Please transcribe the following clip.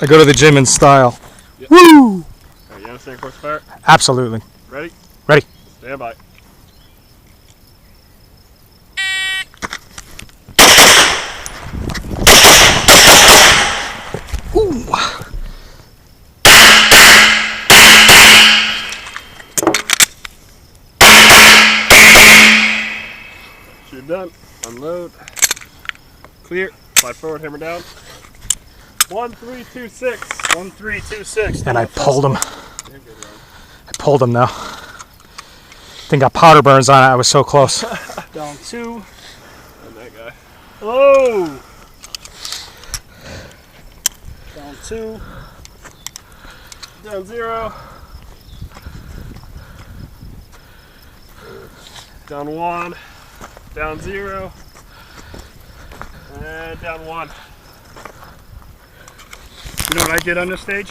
I go to the gym in style. Yep. Woo! Alright, you understand course fire? Absolutely. Ready? Ready. Stand by. Ooh. You're done. Unload. Clear. Slide forward, hammer down. 1326. 1326. And I pulled him. I pulled him though. Think got powder burns on it. I was so close. Down 2. And that guy. Oh! Down 2. Down 0. Down 1. Down 0. And down 1. You know what I did on this stage?